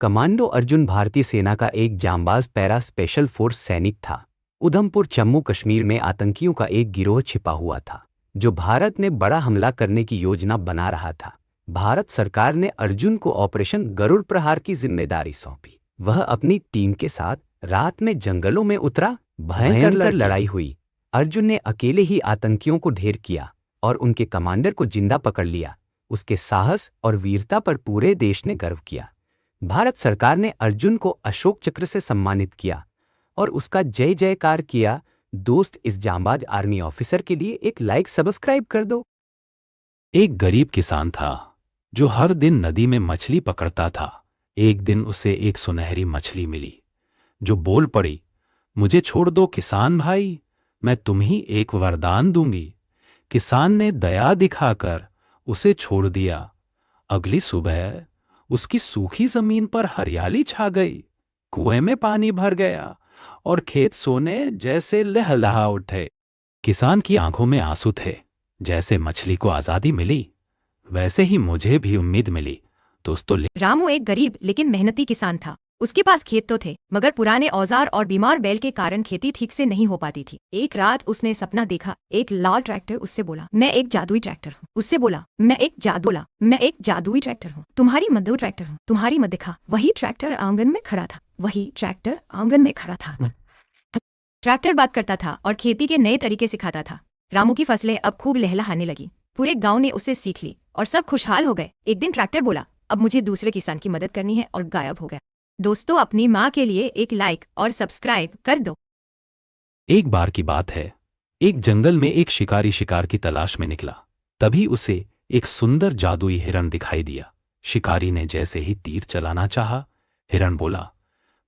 Commando Arjun भारतीय सेना का एक जांबाज पैरा स्पेशल फोर्स सैनिक था। उधमपुर जम्मू कश्मीर में आतंकियों का एक गिरोह छिपा हुआ था जो भारत ने बड़ा हमला करने की योजना बना रहा था। भारत सरकार ने अर्जुन को ऑपरेशन गरुड़ प्रहार की जिम्मेदारी सौंपी। वह अपनी टीम के साथ रात में जंगलों में उतरा। भयंकर लड़ाई हुई। अर्जुन ने अकेले ही आतंकियों को ढेर किया और उनके कमांडर को जिंदा पकड़ लिया। उसके साहस और वीरता पर पूरे देश ने गर्व किया। भारत सरकार ने अर्जुन को अशोक चक्र से सम्मानित किया और उसका जय जयकार किया। दोस्त, इस जांबाज आर्मी ऑफिसर के लिए एक लाइक सब्सक्राइब कर दो। एक गरीब किसान था जो हर दिन नदी में मछली पकड़ता था। एक दिन उसे एक सुनहरी मछली मिली जो बोल पड़ी, मुझे छोड़ दो किसान भाई, मैं तुम्हें एक वरदान दूंगी। किसान ने दया दिखाकर उसे छोड़ दिया। अगली सुबह उसकी सूखी जमीन पर हरियाली छा गई, कुएं में पानी भर गया और खेत सोने जैसे लहलहा उठे। किसान की आंखों में आंसू थे। जैसे मछली को आजादी मिली वैसे ही मुझे भी उम्मीद मिली। दोस्तों, रामू एक गरीब लेकिन मेहनती किसान था। उसके पास खेत तो थे मगर पुराने औजार और बीमार बैल के कारण खेती ठीक से नहीं हो पाती थी। एक रात उसने सपना देखा। एक लाल ट्रैक्टर उससे बोला, मैं एक जादुई ट्रैक्टर हूँ। उससे बोला, मैं एक जादुई ट्रैक्टर हूँ, तुम्हारी मदद ट्रैक्टर हूँ, तुम्हारी मदद दिखा। वही ट्रैक्टर आंगन में खड़ा था। ट्रैक्टर बात करता था और खेती के नए तरीके सिखाता था। रामू की फसलें अब खूब लहलहाने लगी। पूरे गांव ने उससे सीख ली और सब खुशहाल हो गए। एक दिन ट्रैक्टर बोला, अब मुझे दूसरे किसान की मदद करनी है, और गायब हो गया। दोस्तों, अपनी माँ के लिए एक लाइक और सब्सक्राइब कर दो। एक बार की बात है, एक जंगल में एक शिकारी शिकार की तलाश में निकला। तभी उसे एक सुंदर जादुई हिरण दिखाई दिया। शिकारी ने जैसे ही तीर चलाना चाहा, हिरण बोला,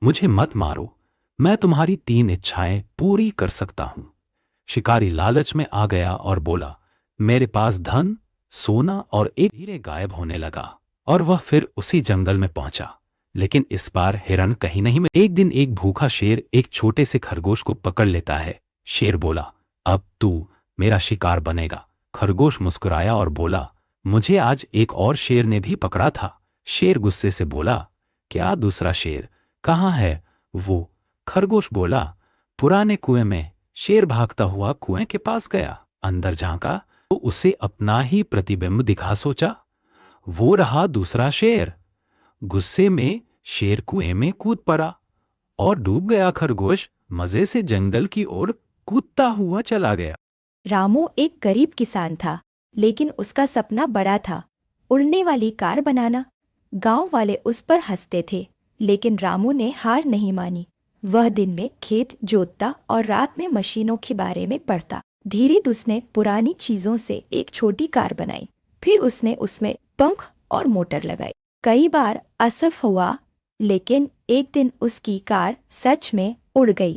मुझे मत मारो, मैं तुम्हारी 3 इच्छाएं पूरी कर सकता हूं। शिकारी लालच में आ गया और बोला, मेरे पास धन, सोना और एक। धीरे गायब होने लगा और वह फिर उसी जंगल में पहुंचा। लेकिन इस बार हिरण कहीं नहीं मिला। एक दिन एक भूखा शेर एक छोटे से खरगोश को पकड़ लेता है। शेर बोला, अब तू मेरा शिकार बनेगा। खरगोश मुस्कुराया और बोला, मुझे आज एक और शेर ने भी पकड़ा था। शेर गुस्से से बोला, क्या दूसरा शेर कहाँ है वो? खरगोश बोला, पुराने कुएं में। शेर भागता हुआ कुएं के पास गया। अंदर झांका तो उसे अपना ही प्रतिबिंब दिखा। सोचा, वो रहा दूसरा शेर। गुस्से में शेर कुएं में कूद पड़ा और डूब गया। खरगोश मजे से जंगल की ओर कूदता हुआ चला गया। रामू एक गरीब किसान था, लेकिन उसका सपना बड़ा था, उड़ने वाली कार बनाना। गांव वाले उस पर हंसते थे, लेकिन रामू ने हार नहीं मानी। वह दिन में खेत जोतता और रात में मशीनों के बारे में पढ़ता। धीरे उसने पुरानी चीजों से एक छोटी कार बनाई। फिर उसने उसमें पंख और मोटर लगाई। कई बार असफल हुआ, लेकिन एक दिन उसकी कार सच में उड़ गई।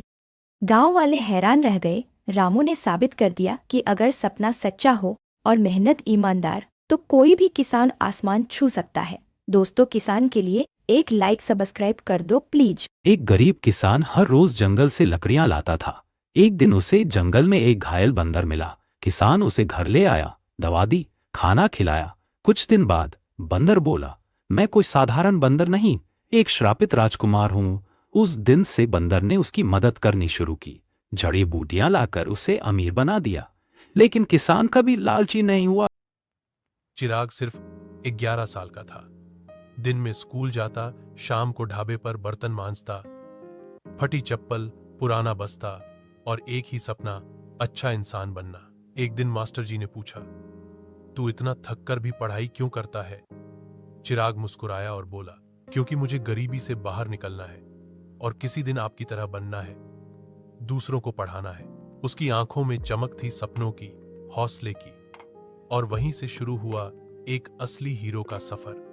गांव वाले हैरान रह गए। रामू ने साबित कर दिया कि अगर सपना सच्चा हो और मेहनत ईमानदार, तो कोई भी किसान आसमान छू सकता है। दोस्तों, किसान के लिए एक लाइक सब्सक्राइब कर दो प्लीज। एक गरीब किसान हर रोज जंगल से लकड़ियां लाता था। एक दिन उसे जंगल में एक घायल बंदर मिला। किसान उसे घर ले आया, दवा दी, खाना खिलाया। कुछ दिन बाद बंदर बोला, मैं कोई साधारण बंदर नहीं, एक श्रापित राजकुमार हूं। उस दिन से बंदर ने उसकी मदद करनी शुरू की। जड़ी बूटियां लाकर उसे अमीर बना दिया। लेकिन किसान कभी लालची नहीं हुआ। चिराग सिर्फ 11 साल का था। दिन में स्कूल जाता, शाम को ढाबे पर बर्तन मांजता। फटी चप्पल, पुराना बस्ता और एक ही सपना, अच्छा इंसान बनना। एक दिन मास्टर जी ने पूछा, तू इतना थक कर भी पढ़ाई क्यों करता है? चिराग मुस्कुराया और बोला, क्योंकि मुझे गरीबी से बाहर निकलना है और किसी दिन आपकी तरह बनना है, दूसरों को पढ़ाना है। उसकी आंखों में चमक थी सपनों की, हौसले की। और वहीं से शुरू हुआ एक असली हीरो का सफर।